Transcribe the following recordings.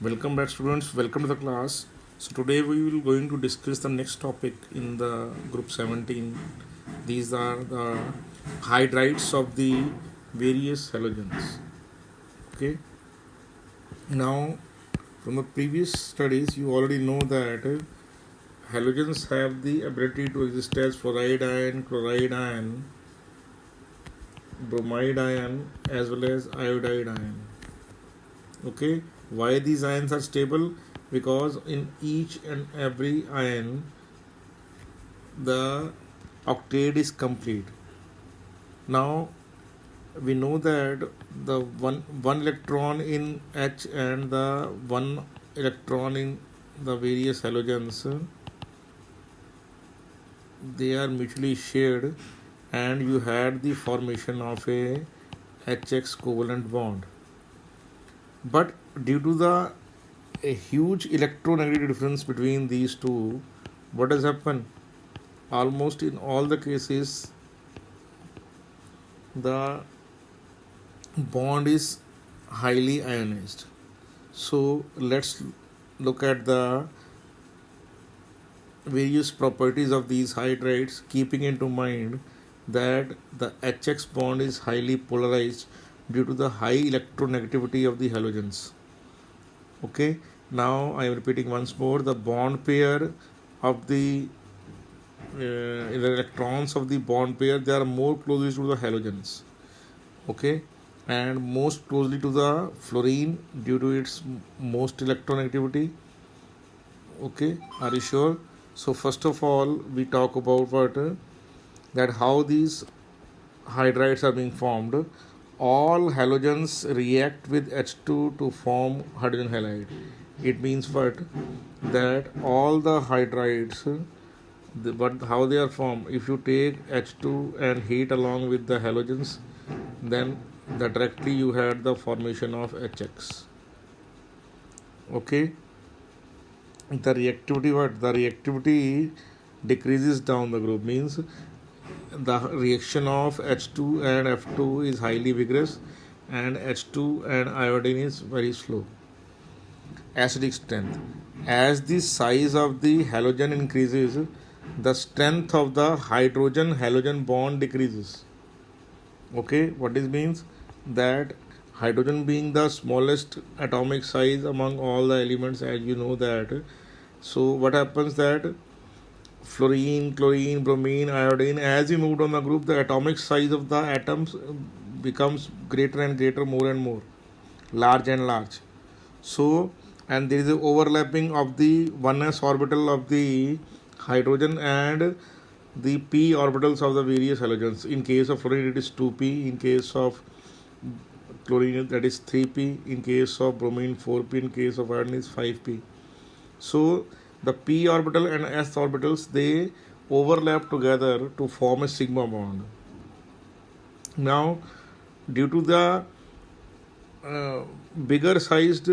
Welcome back students, welcome to the class. So today we will going to discuss the next topic in the group 17. These are the hydrides of the various halogens. Okay. Now from the previous studies you already know that halogens have the ability to exist as fluoride ion, chloride ion, bromide ion as well as iodide ion. Okay, why these ions are stable? Because in each and every ion the octet is complete. Now we know that the one electron in H and the one electron in the various halogens, they are mutually shared, and you had the formation of a HX covalent bond. But due to the a huge electronegativity difference between these two, what has happened? Almost in all the cases, the bond is highly ionized. So let's look at the various properties of these hydrides, keeping into mind that the HX bond is highly polarized due to the high electronegativity of the halogens. Okay, now I am repeating once more, the bond pair of the electrons of the bond pair, they are more closely to the halogens. Okay, and most closely to the fluorine due to its most electronegativity. Okay, are you sure? So first of all we talk about what that how these hydrides are being formed. All halogens react with H2 to form hydrogen halide. It means what? That all the hydrides, but how they are formed? If you take H2 and heat along with the halogens, then directly you had the formation of HX. Okay, the reactivity, what? The reactivity decreases down the group, means the reaction of H2 and F2 is highly vigorous, and H2 and iodine is very slow. Acidic strength. As the size of the halogen increases, the strength of the hydrogen halogen bond decreases. Okay, what this means? That hydrogen being the smallest atomic size among all the elements, as you know that. So what happens that fluorine, chlorine, bromine, iodine, as we moved on the group, the atomic size of the atoms becomes greater and greater, more and more, large and large. So, and there is a overlapping of the 1s orbital of the hydrogen and the p orbitals of the various halogens. In case of fluorine, it is 2p. In case of chlorine, that is 3p. In case of bromine, 4p. In case of iodine, is 5p. So the p orbital and s orbitals, they overlap together to form a sigma bond. Now, due to the bigger sized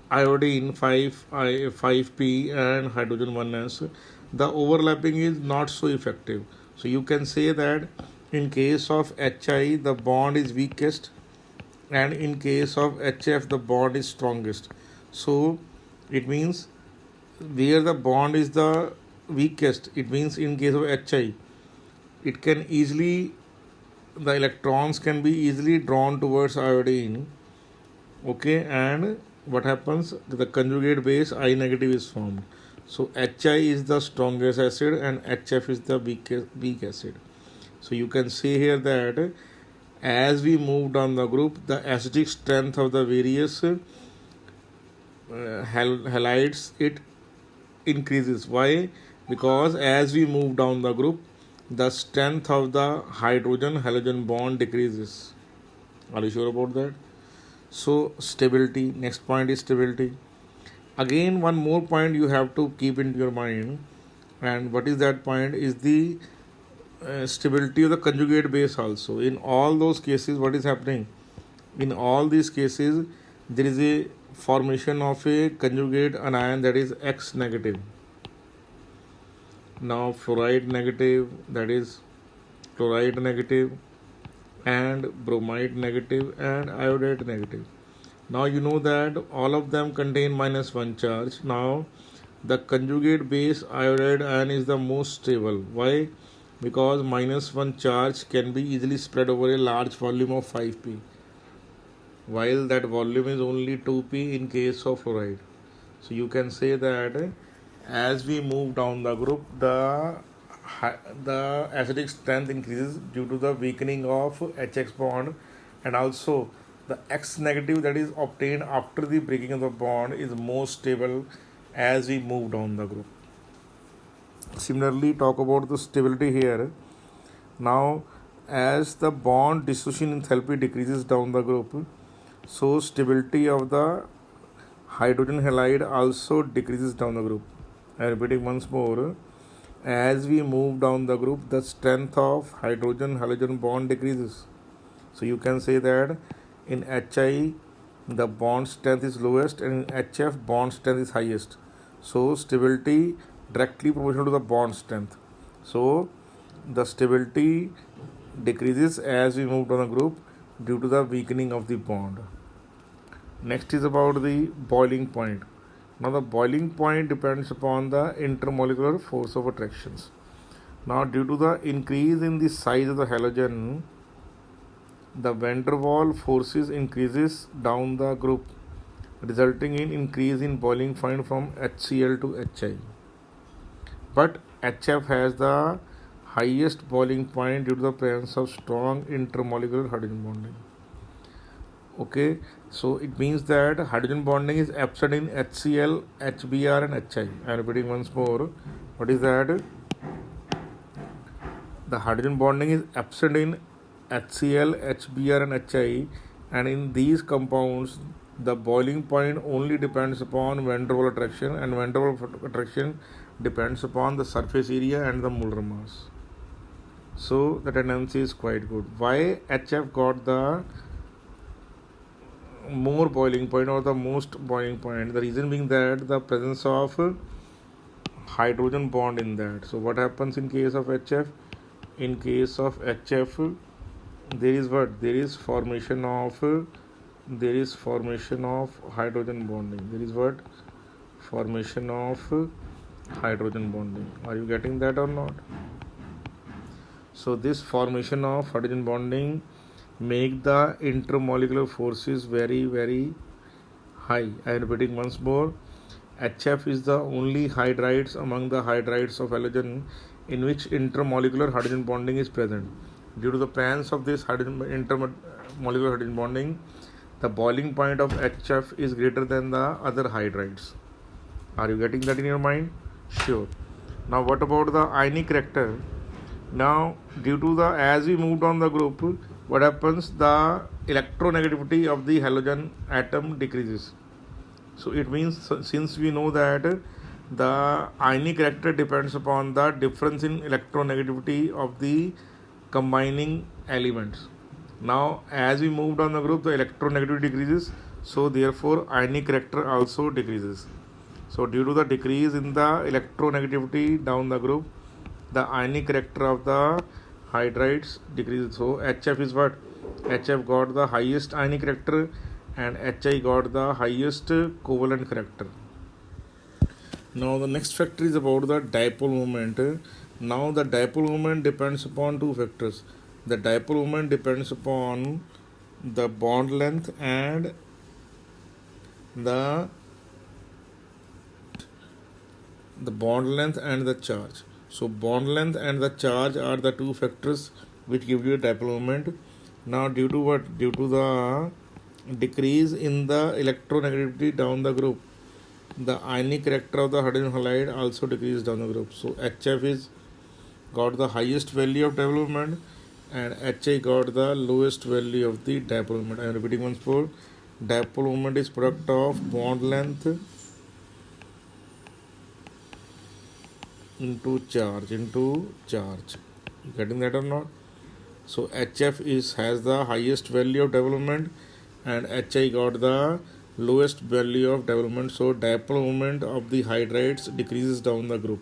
iodine 5p and hydrogen 1s, the overlapping is not so effective. So you can say that in case of Hi the bond is weakest, and in case of Hf the bond is strongest. So it means where the bond is the weakest, it means in case of Hi, it can easily, the electrons can be easily drawn towards iodine. Okay, and what happens? The conjugate base I negative is formed. So Hi is the strongest acid and Hf is the weak acid. So you can see here that as we move down the group, the acidic strength of the various halides, it increases. Why? Because as we move down the group, the strength of the hydrogen halogen bond decreases. Are you sure about that? So stability, next point is stability. Again, one more point you have to keep in your mind, and what is that point? Is the stability of the conjugate base also. In all those cases, what is happening? In all these cases, there is a formation of a conjugate anion, that is X negative. Now fluoride negative, that is chloride negative, and bromide negative, and iodide negative. Now you know that all of them contain minus 1 charge. Now the conjugate base iodide ion is the most stable. Why? Because minus 1 charge can be easily spread over a large volume of 5p, while that volume is only 2p in case of fluoride. So you can say that as we move down the group, the acidic strength increases due to the weakening of HX bond, and also the X negative that is obtained after the breaking of the bond is more stable as we move down the group. Similarly, talk about the stability here. Now, as the bond dissociation enthalpy decreases down the group, so stability of the hydrogen halide also decreases down the group. I am repeating once more. As we move down the group, the strength of hydrogen halogen bond decreases. So you can say that in HI the bond strength is lowest and in HF bond strength is highest. So stability directly proportional to the bond strength. So the stability decreases as we move down the group due to the weakening of the bond. Next is about the boiling point. Now the boiling point depends upon the intermolecular force of attractions. Now due to the increase in the size of the halogen, the van der Waals forces increases down the group, resulting in increase in boiling point from HCl to HI. But HF has the highest boiling point due to the presence of strong intermolecular hydrogen bonding. Okay, so it means that hydrogen bonding is absent in HCl, HBr and HI. I am repeating once more. What is that? The hydrogen bonding is absent in HCl, HBr and HI, and in these compounds the boiling point only depends upon van der Waals attraction, and van der Waals attraction depends upon the surface area and the molar mass. So the tendency is quite good. Why HF got the more boiling point or the most boiling point? The reason being that the presence of hydrogen bond in that. So what happens in case of HF? In case of HF, there is what? There is formation of hydrogen bonding. There is what? Formation of hydrogen bonding. Are you getting that or not? So this formation of hydrogen bonding make the intermolecular forces very, very high. I am repeating once more. HF is the only hydrides among the hydrides of halogen in which intermolecular hydrogen bonding is present. Due to the presence of this intermolecular hydrogen bonding, the boiling point of HF is greater than the other hydrides. Are you getting that in your mind? Sure. Now what about the ionic character? Now due to the, as we moved on the group, what happens? The electronegativity of the halogen atom decreases. So it means, since we know that the ionic character depends upon the difference in electronegativity of the combining elements. Now as we moved on the group, the electronegativity decreases, so therefore ionic character also decreases. So due to the decrease in the electronegativity down the group, the ionic character of the hydrides decreases. So HF is what? HF got the highest ionic character and HI got the highest covalent character. Now the next factor is about the dipole moment. Now the dipole moment depends upon two factors. The dipole moment depends upon the bond length and the charge. So bond length and the charge are the two factors which give you a dipole moment. Now due to what? Due to the decrease in the electronegativity down the group, the ionic character of the hydrogen halide also decreases down the group. So HF is got the highest value of dipole moment and HI got the lowest value of the dipole moment. I am repeating once more. Dipole moment is product of bond length into charge. You getting that or not? So HF has the highest value of dipole moment and HI got the lowest value of dipole moment. So dipole moment of the hydrides decreases down the group.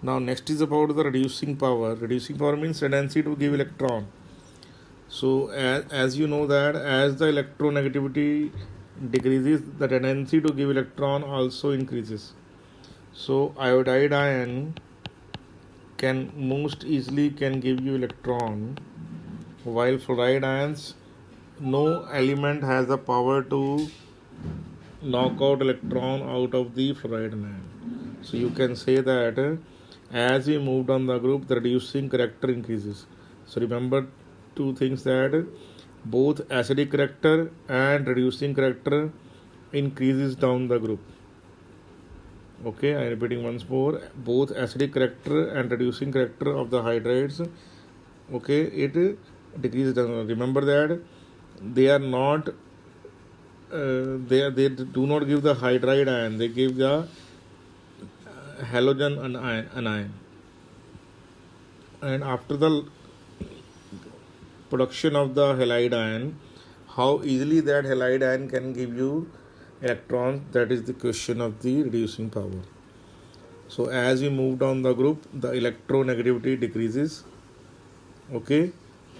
Now next is about the reducing power. Reducing power means tendency to give electron. So as you know that as the electronegativity decreases, the tendency to give electron also increases. So iodide ion can most easily can give you electron, while fluoride ions, no element has the power to knock out electron out of the fluoride ion. So you can say that as we move down the group, the reducing character increases. So remember two things, that both acidic character and reducing character increases down the group. Okay, I am repeating once more. Both acidic character and reducing character of the hydrides, okay, it decreases down. Remember that they are not they do not give the hydride ion, they give the halogen anion. And after the production of the halide ion, how easily that halide ion can give you electrons, that is the question of the reducing power. So as we move down the group, the electronegativity decreases. Okay,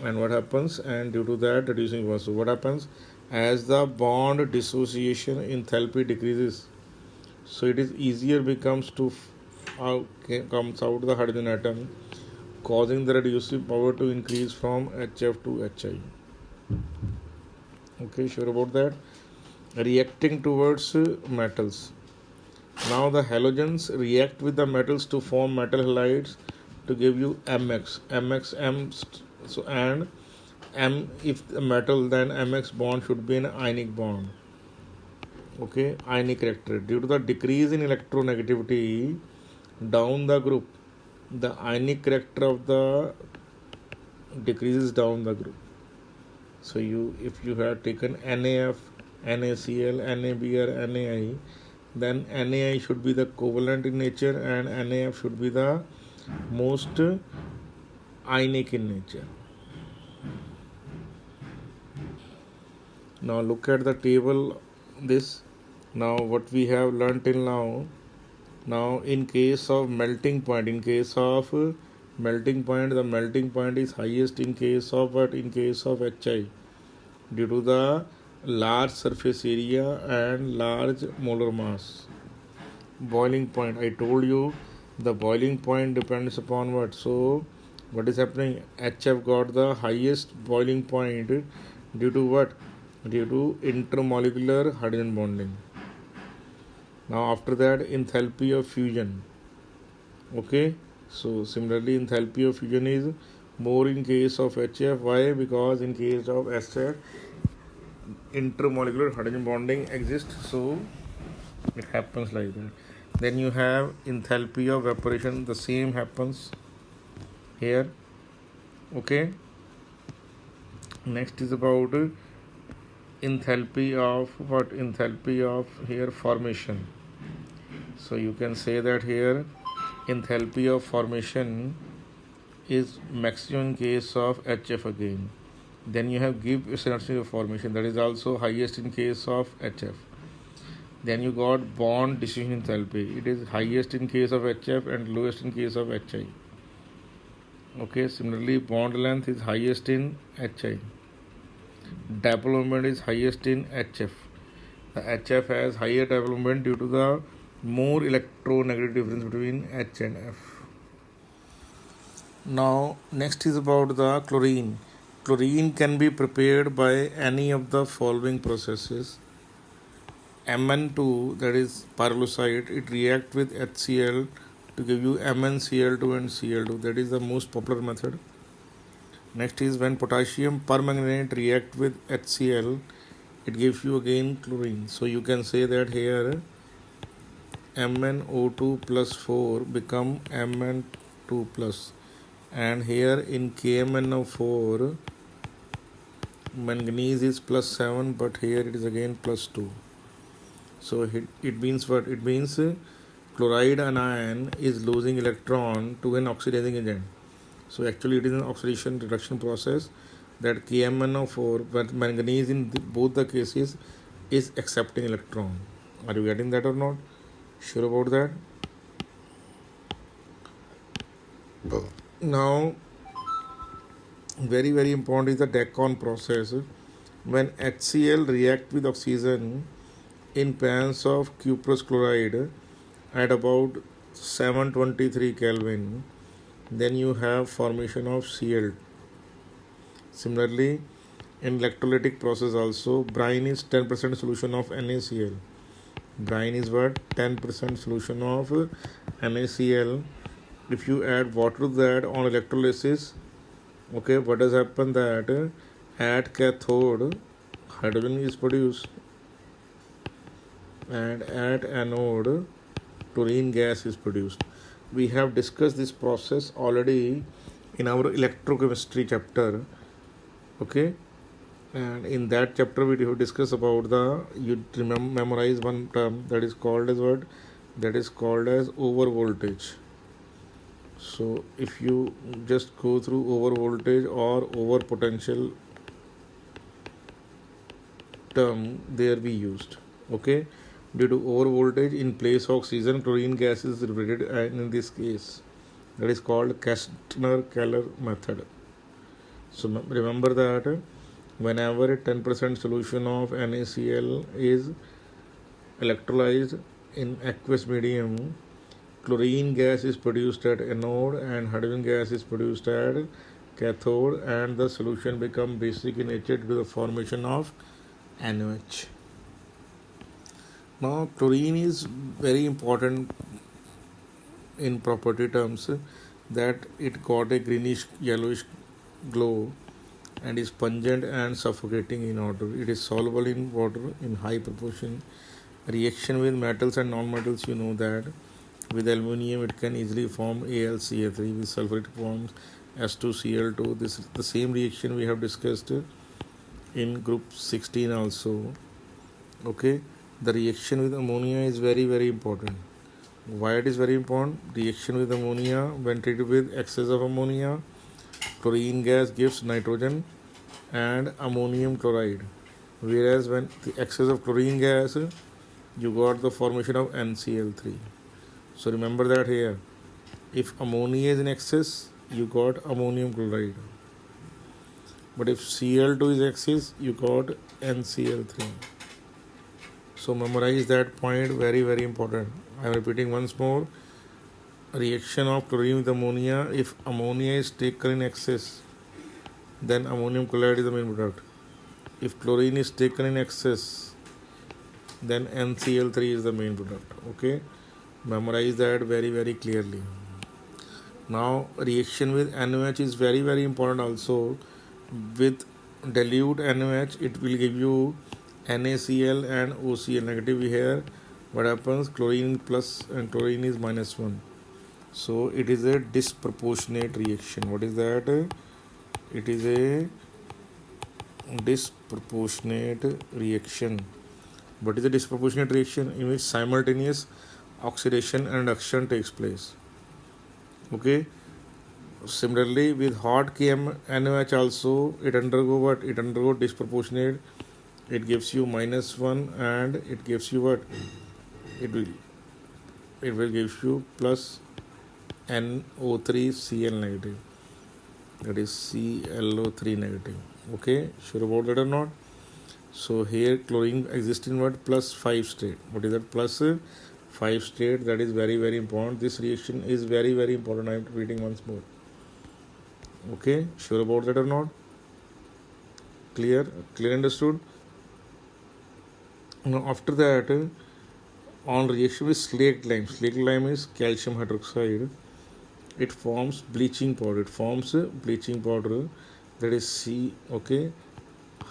and what happens, and due to that reducing power. So what happens, as the bond dissociation enthalpy decreases, so it is easier becomes to comes out the hydrogen atom, causing the reducing power to increase from HF to HI. Okay, sure about that. Reacting towards metals. Now the halogens react with the metals to form metal halides to give you MX. So and M, if the metal, then MX bond should be an ionic bond. Okay, ionic character. Due to the decrease in electronegativity down the group, the ionic character of the decreases down the group. So if you have taken NaF, NaCl, NaBr, NaI, then NaI should be the covalent in nature and NaF should be the most ionic in nature. Now look at the table. This now what we have learned till now. Now in case of melting point, the melting point is highest in case of what? In case of HI, due to the large surface area and large molar mass. Boiling point, I told you the boiling point depends upon what? So what is happening? HF got the highest boiling point due to what? Due to intermolecular hydrogen bonding. Now after that, enthalpy of fusion. Okay, so similarly enthalpy of fusion is more in case of HF. Why? Because in case of SF, intermolecular hydrogen bonding exists, so it happens like that. Then you have enthalpy of evaporation, the same happens here. Okay, next is about enthalpy of what? Enthalpy of here formation. So you can say that here enthalpy of formation is maximum in case of HF again. Then you have Gibbs energy of formation, that is also highest in case of HF. Then you got bond dissociation enthalpy, it is highest in case of HF and lowest in case of HI. Okay, similarly bond length is highest in HI. Dipole moment is highest in HF. The HF has higher dipole moment due to the more electronegative difference between H and F. Now next is about the chlorine. Chlorine can be prepared by any of the following processes. Mn2, that is pyrrolysite, it reacts with HCl to give you MnCl2 and Cl2. That is the most popular method. Next is when potassium permanganate react with HCl, it gives you again chlorine. So you can say that here MnO2 plus 4 become Mn2 plus, and here in KMnO4 manganese is plus 7, but here it is again plus 2. So it means what? It means chloride anion is losing electron to an oxidizing agent. So actually it is an oxidation reduction process, that KMnO4, but manganese in both the cases is accepting electron. Are you getting that or not? Sure about that? Now Very important is the Decon process. When HCl react with oxygen in pans of cuprous chloride at about 723 Kelvin, then you have formation of Cl. Similarly, in electrolytic process also, brine is 10% solution of NaCl. Brine is what? 10% solution of NaCl. If you add water to that on electrolysis, okay, what does happen that at cathode hydrogen is produced and at anode chlorine gas is produced. We have discussed this process already in our electrochemistry chapter, okay, and in that chapter we have discussed about you memorize one term that is called as what? That is called as over voltage. So if you just go through over voltage or over potential term, there we used, okay. Due to over voltage, in place of oxygen, chlorine gas is liberated, and in this case that is called Kastner-Keller method. So remember that whenever a 10% solution of NaCl is electrolyzed in aqueous medium, chlorine gas is produced at anode and hydrogen gas is produced at cathode, and the solution become basic in nature due to the formation of NaOH. Now chlorine is very important in property terms, that it got a greenish yellowish glow and is pungent and suffocating in water. It is soluble in water in high proportion. Reaction with metals and non-metals, you know that with aluminium it can easily form AlCa3, with sulfur it forms S2Cl2. This is the same reaction we have discussed in group 16 also, okay. The reaction with ammonia is very important. Why it is very important? Reaction with ammonia, when treated with excess of ammonia, chlorine gas gives nitrogen and ammonium chloride, whereas when the excess of chlorine gas, you got the formation of NCl3. So remember that here, if ammonia is in excess, you got ammonium chloride, but if Cl2 is excess, you got NCl3. So memorize that point, very important. I am repeating once more. Reaction of chlorine with ammonia, if ammonia is taken in excess, then ammonium chloride is the main product. If chlorine is taken in excess, then NCl3 is the main product, okay. Memorize that very clearly. Now reaction with NaOH is very important also. With dilute NaOH, it will give you NaCl and OCl negative. Here what happens, chlorine plus and chlorine is -1, so it is a disproportionate reaction. What is that? It is a disproportionate reaction. What is a disproportionate reaction? In which simultaneous oxidation and reduction takes place, okay. Similarly with hot KMNOH also, it undergo what? It undergo disproportionate. It gives you -1 and it gives you what? It will give you plus NO3Cl negative, that is ClO3 negative, okay. Sure about that or not? So here chlorine exists in what? Plus 5 state. What is that? Plus 5 state. That is very important. This reaction is very important. I am repeating once more, okay. Sure about that or not? Clear understood? Now after that, on reaction with slaked lime is calcium hydroxide, it forms bleaching powder. That is C, okay.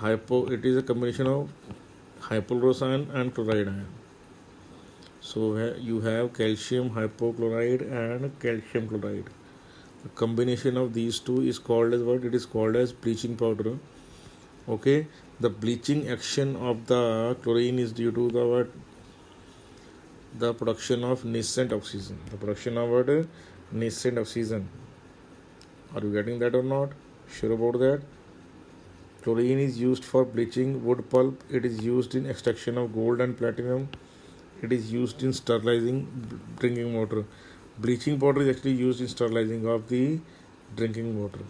It is a combination of hypochlorous ion and chloride ion. So you have calcium hypochlorite and calcium chloride. The combination of these two is called as what? It is called as bleaching powder, okay. The bleaching action of the chlorine is due to the what? The production of nascent oxygen. Nascent oxygen. Are you getting that or not? Sure about that? Chlorine is used for bleaching wood pulp. It is used in extraction of gold and platinum. It is used in sterilizing drinking water. Bleaching powder is actually used in sterilizing of the drinking water.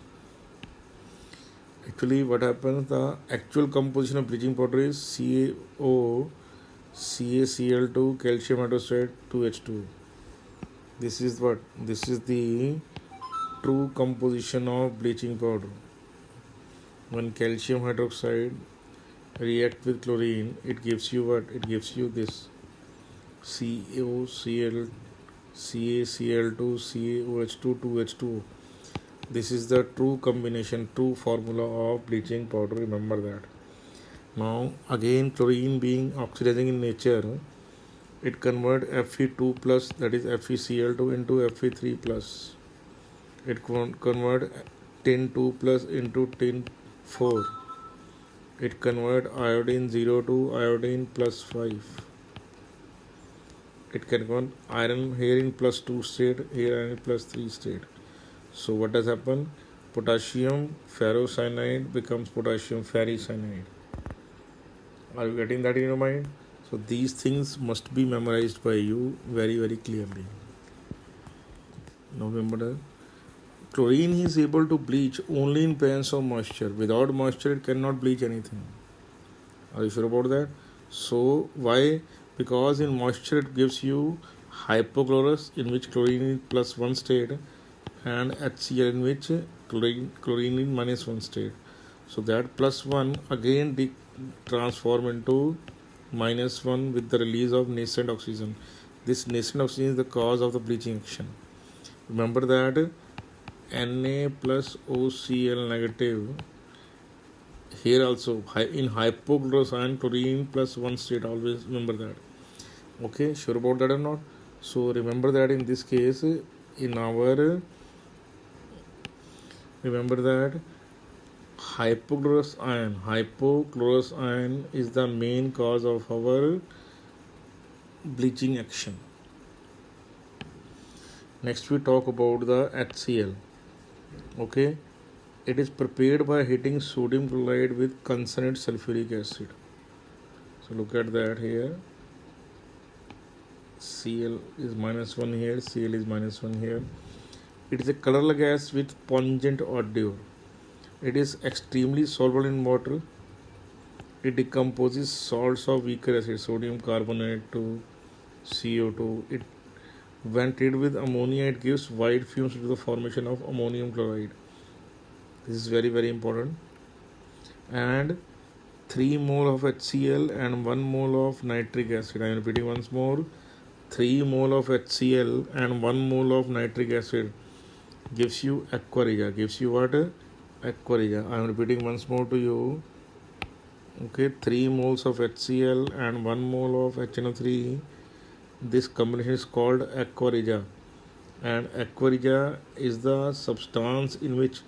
Actually, what happens, the actual composition of bleaching powder is CaO, CaCl2, calcium hydroxide, 2H2. This is what? This is the true composition of bleaching powder. When calcium hydroxide react with chlorine, it gives you what? It gives you this CaCl, CaCl2, CaOH2, 2H2O. This is the true combination, true formula of bleaching powder. Remember that. Now, again, chlorine being oxidizing in nature, it convert Fe2 plus, that is FeCl2, into Fe3 plus. It convert tin 2 plus into tin 4. It convert iodine 0 to iodine plus 5. It can convert iron here in plus 2 state, here iron in plus 3 state. So what does happen? Potassium ferrocyanide becomes potassium ferricyanide. Are you getting that in your mind? So these things must be memorized by you very, very clearly. Now remember that chlorine is able to bleach only in presence of moisture. Without moisture, it cannot bleach anything. Are you sure about that? So why? Because in moisture it gives you hypochlorous, in which chlorine is plus 1 state, and HCl, in which chlorine is minus 1 state. So that plus 1 again transform into minus 1 with the release of nascent oxygen. This nascent oxygen is the cause of the bleaching action. Remember that Na plus OCl negative. Here also in hypochlorous ion, chlorine plus 1 state, always remember that. Okay, sure about that or not? So remember that in this case, remember that hypochlorous ion is the main cause of our bleaching action. Next we talk about the HCl. Okay, it is prepared by heating sodium chloride with concentrated sulfuric acid. So look at that here. Cl is minus 1 here, Cl is minus 1 here. It is a colorless gas with pungent odor. It is extremely soluble in water. It decomposes salts of weaker acid, sodium carbonate to CO2. When treated with ammonia, it gives white fumes to the formation of ammonium chloride. This is very, very important. And 3 mole of HCl and 1 mole of nitric acid. I am repeating once more. 3 mole of HCl and 1 mole of nitric acid gives you aqua regia. Gives you what? Aqua regia. I am repeating once more to you. Okay, 3 moles of HCl and 1 mole of HNO3. This combination is called aqua regia. And aqua regia is the substance in which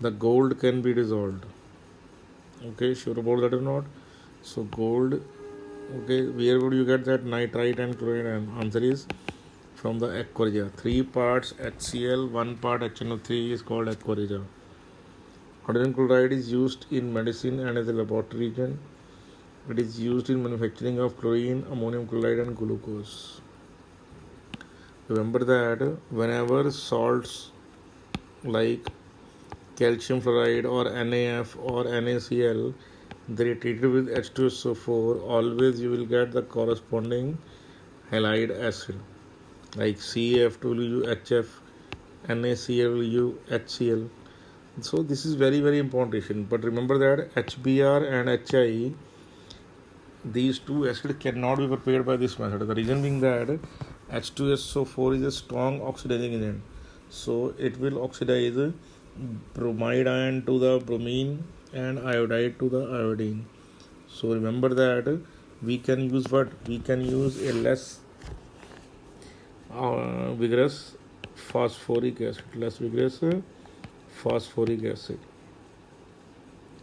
the gold can be dissolved. Okay, sure about that or not? So gold, okay, where would you get that nitrite and chloride? And answer is from the aqua regia. 3 parts HCl, 1 part HNO3 is called aqua regia. Hydrogen chloride is used in medicine and as a laboratory agent. It is used in manufacturing of chlorine, ammonium chloride and glucose. Remember that whenever salts like calcium fluoride or NaF or NaCl, they are treated with H2SO4, always you will get the corresponding halide acid like CaF2 will use HF, NaCl will use HCl. So this is very, very important. But remember that HBr and HI, these two acids cannot be prepared by this method. The reason being that H2SO4 is a strong oxidizing agent. So it will oxidize bromide ion to the bromine and iodide to the iodine. So remember that we can use what? We can use a less vigorous phosphoric acid.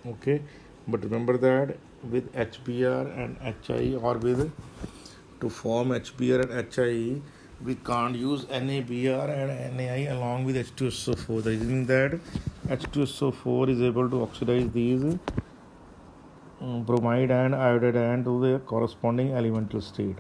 Okay, but remember that with HBr and HI, or with to form HBr and HI, we can't use NaBr and NaI along with H2SO4. The reason that H2SO4 is able to oxidize these bromide and iodide ion to their corresponding elemental state.